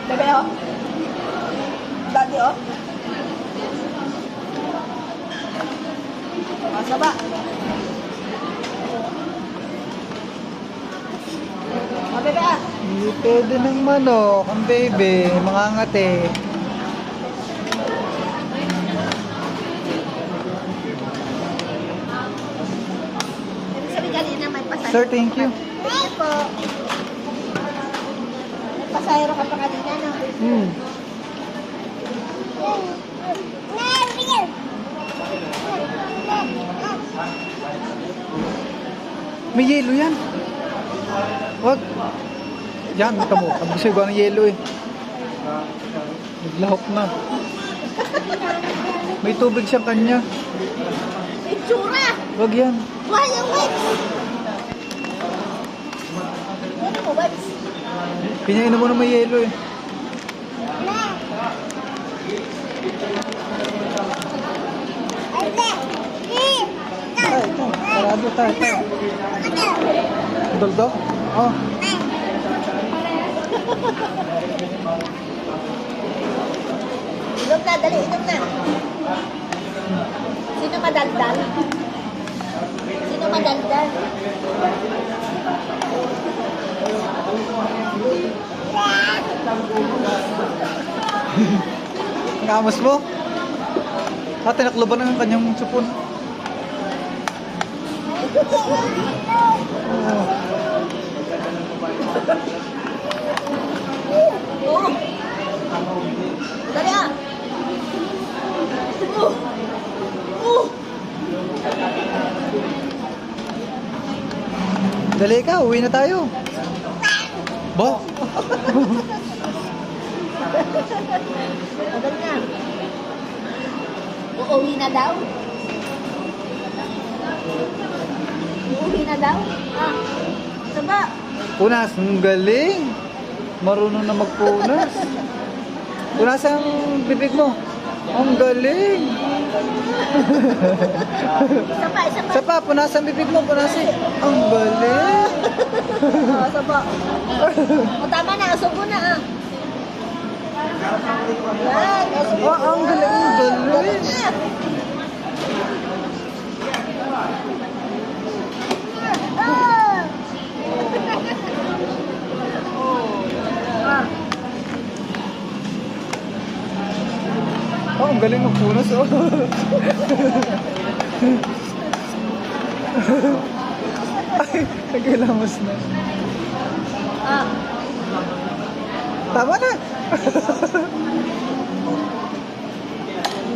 Bebe, oh. Daddy, oh. Masaba. Oh, bebe, ah. Hindi pwede ng manok. Ang baby, mga ngate. Ibig sabihin kanina may pasahero. Sir, thank you. Thank you po. May pasahero ka pa kanina, no? May yelo yan. Wag. Yan, ito mo. Ang gusto ko ng yelo eh. Naglahok na. May tubig siyang kanya. Itsura! Wag yan. Why yung wipes? Ano mo, wipes? Pinainom mo na may yelo eh. Ay, ito. Sarado tayo. Doldo? Oh. Inom na, dali, inom na. Sino madaldal? Sino madaldal? Ngamos mo? Ate, nakluban ang kanyang supon. Oh! Dali ah! Oh! Oh! Dali ka, uwi na tayo. Bo? Tagal na. Uuwi na daw? Uuwi na daw? Ah, saba. Punas, ang galing. Marunong na magpunas. Punas ang bibig mo. Ang galing. Isa pa, isa pa. Isa pa, punas ang bibig mo, punasin. Ang galing. Oh, saba. O, tama na, asubo na ah. Yan, asubo Oh, ang galing, ang galing. na. Ah! Ah. Oh, ang galing magpunas, oh. Ay, nagkilamos na. Ah. Tama na.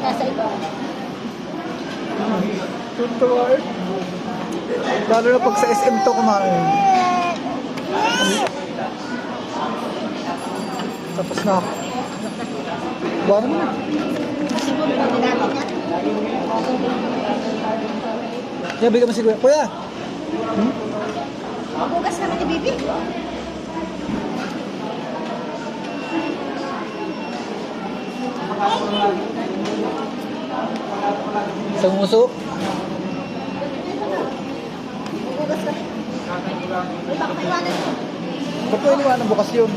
Nasa iba. Tutuwa eh. Lalo na pag sa SM to kumain. Tapos na ako. Buwan mo na. Siguro na natin yan. Kaya bigyan mo si Kuya. Kuya! Mabugas naman ni Bibi. Isang muso. Mabugas kami. Ay, baka maiwanan mo. Ba't mo iniwanan bukas yun?